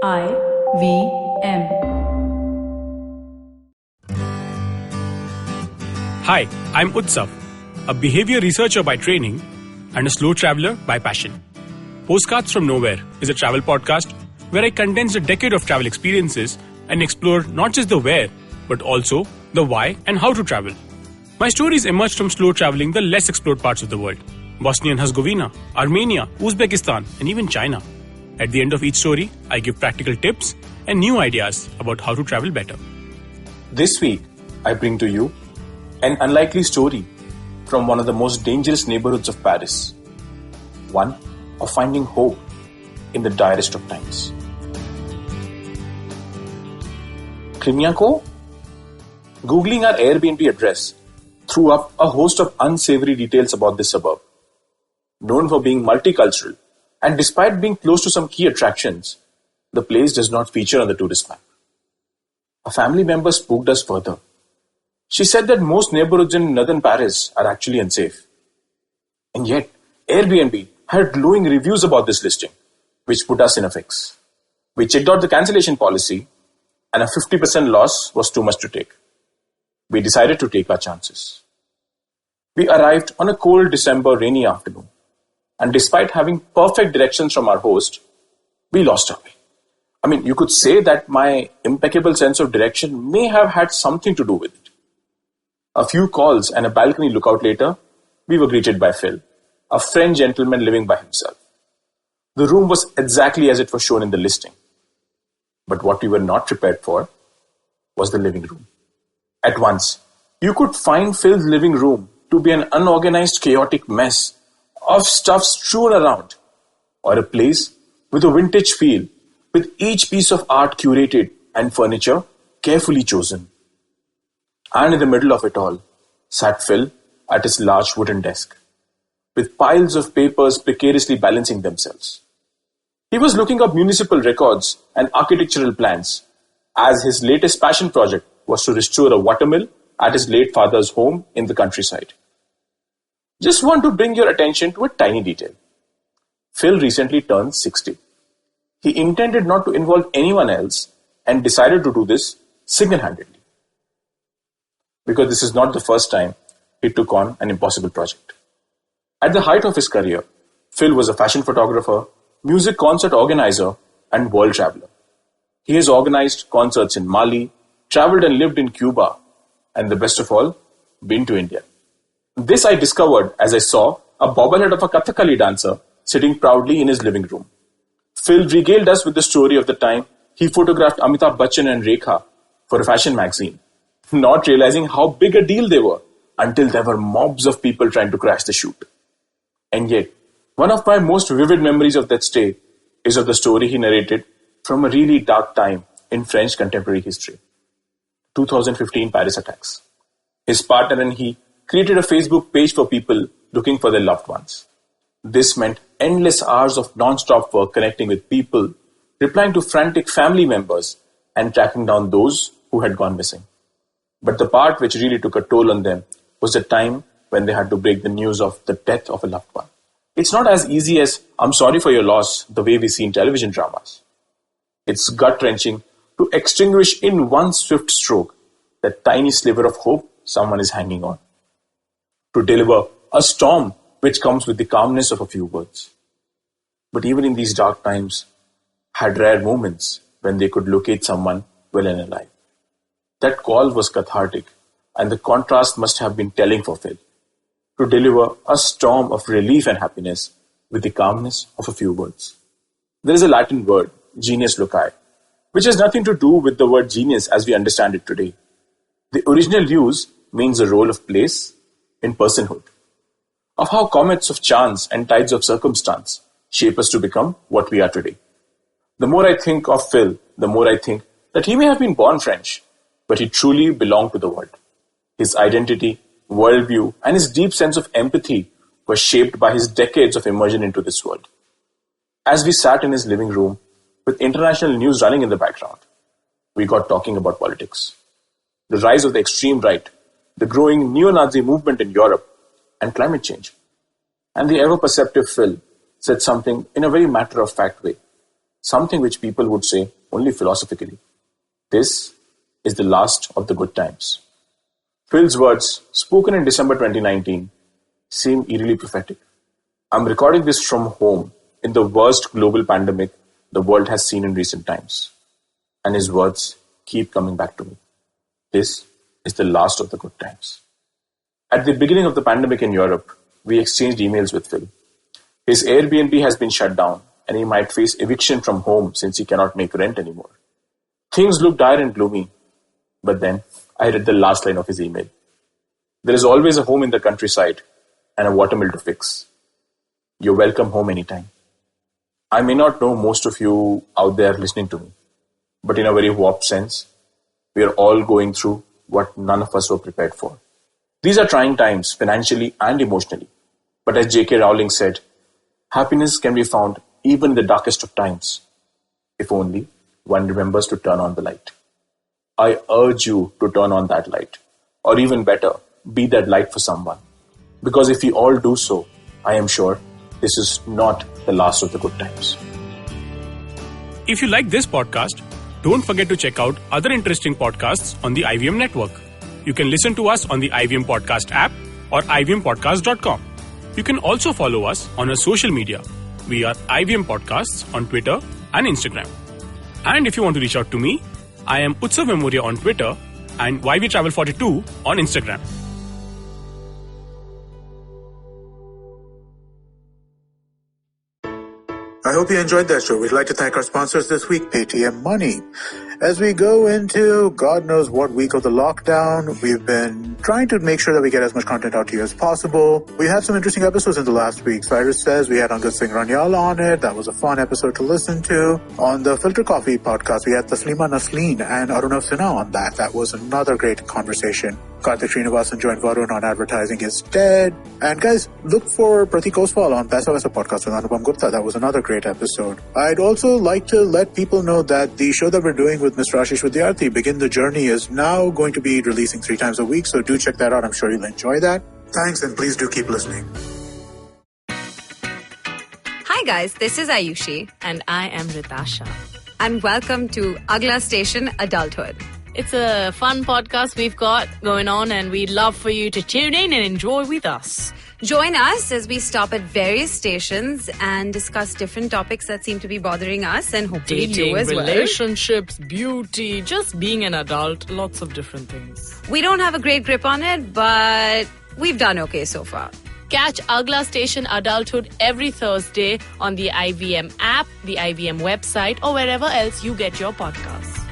IVM. Hi, I'm Utsav, a behavior researcher by training and a slow traveler by passion. Postcards from Nowhere is a travel podcast where I condense a decade of travel experiences and explore not just the where, but also the why and how to travel. My stories emerged from slow traveling the less explored parts of the world: Bosnia and Herzegovina, Armenia, Uzbekistan, and even China. At the end of each story, I give practical tips and new ideas about how to travel better. This week, I bring to you an unlikely story from one of the most dangerous neighborhoods of Paris. One of finding hope in the direst of times. Clignancourt? Googling our Airbnb address threw up a host of unsavory details about this suburb. Known for being multicultural, and despite being close to some key attractions, the place does not feature on the tourist map. A family member spooked us further. She said that most neighborhoods in northern Paris are actually unsafe. And yet, Airbnb had glowing reviews about this listing, which put us in a fix. We checked out the cancellation policy, and a 50% loss was too much to take. We decided to take our chances. We arrived on a cold December rainy afternoon, and despite having perfect directions from our host, we lost our way. I mean, you could say that my impeccable sense of direction may have had something to do with it. A few calls and a balcony lookout later, we were greeted by Phil, a French gentleman living by himself. The room was exactly as it was shown in the listing. But what we were not prepared for was the living room. At once, you could find Phil's living room to be an unorganized, chaotic mess of stuff strewn around, or a place with a vintage feel, with each piece of art curated and furniture carefully chosen. And in the middle of it all sat Phil at his large wooden desk, with piles of papers precariously balancing themselves. He was looking up municipal records and architectural plans, as his latest passion project was to restore a watermill at his late father's home in the countryside. Just want to bring your attention to a tiny detail. Phil recently turned 60. He intended not to involve anyone else and decided to do this single-handedly. Because this is not the first time he took on an impossible project. At the height of his career, Phil was a fashion photographer, music concert organizer, and world traveler. He has organized concerts in Mali, traveled and lived in Cuba, and the best of all, been to India. This I discovered as I saw a bobblehead of a Kathakali dancer sitting proudly in his living room. Phil regaled us with the story of the time he photographed Amitabh Bachchan and Rekha for a fashion magazine, not realizing how big a deal they were until there were mobs of people trying to crash the shoot. And yet, one of my most vivid memories of that stay is of the story he narrated from a really dark time in French contemporary history. 2015 Paris attacks. His partner and he created a Facebook page for people looking for their loved ones. This meant endless hours of non-stop work connecting with people, replying to frantic family members, and tracking down those who had gone missing. But the part which really took a toll on them was the time when they had to break the news of the death of a loved one. It's not as easy as, "I'm sorry for your loss," the way we see in television dramas. It's gut-wrenching to extinguish in one swift stroke that tiny sliver of hope someone is hanging on. To deliver a storm which comes with the calmness of a few words. But even in these dark times, had rare moments when they could locate someone well and alive. That call was cathartic, and the contrast must have been telling for Phil. To deliver a storm of relief and happiness with the calmness of a few words. There is a Latin word, genius loci, which has nothing to do with the word genius as we understand it today. The original use means the role of place in personhood, of how comets of chance and tides of circumstance shape us to become what we are today. The more I think of Phil, the more I think that he may have been born French, but he truly belonged to the world. His identity, worldview, and his deep sense of empathy were shaped by his decades of immersion into this world. As we sat in his living room, with international news running in the background, we got talking about politics. The rise of the extreme right, the growing neo-Nazi movement in Europe, and climate change. And the ever-perceptive Phil said something in a very matter-of-fact way, something which people would say only philosophically. This is the last of the good times. Phil's words, spoken in December 2019, seem eerily prophetic. I'm recording this from home in the worst global pandemic the world has seen in recent times. And his words keep coming back to me. This is the last of the good times. At the beginning of the pandemic in Europe, we exchanged emails with Phil. His Airbnb has been shut down and he might face eviction from home since he cannot make rent anymore. Things look dire and gloomy, but then I read the last line of his email. There is always a home in the countryside and a watermill to fix. You're welcome home anytime. I may not know most of you out there listening to me, but in a very warped sense, we are all going through what none of us were prepared for. These are trying times, financially and emotionally. But as J.K. Rowling said, happiness can be found even in the darkest of times, if only one remembers to turn on the light. I urge you to turn on that light, or even better, be that light for someone. Because if we all do so, I am sure this is not the last of the good times. If you like this podcast, don't forget to check out other interesting podcasts on the IVM network. You can listen to us on the IVM Podcast app or ivmpodcast.com. You can also follow us on our social media. We are IVM Podcasts on Twitter and Instagram. And if you want to reach out to me, I am Utsav Memoria on Twitter and YVTravel42 on Instagram. I hope you enjoyed that show. We'd like to thank our sponsors this week, Paytm Money. As we go into God knows what week of the lockdown, we've been trying to make sure that we get as much content out to you as possible. We had some interesting episodes in the last week. Cyrus Says we had Angad Singh Ranyal on it. That was a fun episode to listen to. On the Filter Coffee podcast, we had Taslima Nasleen and Arunav Sinha on that. That was another great conversation. Karthik Srinivasan joined Varun on Advertising is Dead. And guys, look for Pratik Oswal on Paisa Vaisa podcast with Anupam Gupta. That was another great episode. I'd also like to let people know that the show that we're doing with Mr. Ashish Vidyarthi, Begin the Journey, is now going to be releasing 3 times a week. So do check that out. I'm sure you'll enjoy that. Thanks, and please do keep listening. Hi guys, this is Ayushi. And I am Ritasha. And welcome to Agla Station Adulthood. It's a fun podcast we've got going on, and we'd love for you to tune in and enjoy with us. Join us as we stop at various stations and discuss different topics that seem to be bothering us and hopefully Dating, you as well. relationships, beauty, just being an adult, lots of different things. We don't have a great grip on it, but we've done okay so far. Catch Agla Station Adulthood every Thursday on the IVM app, the IVM website, or wherever else you get your podcasts.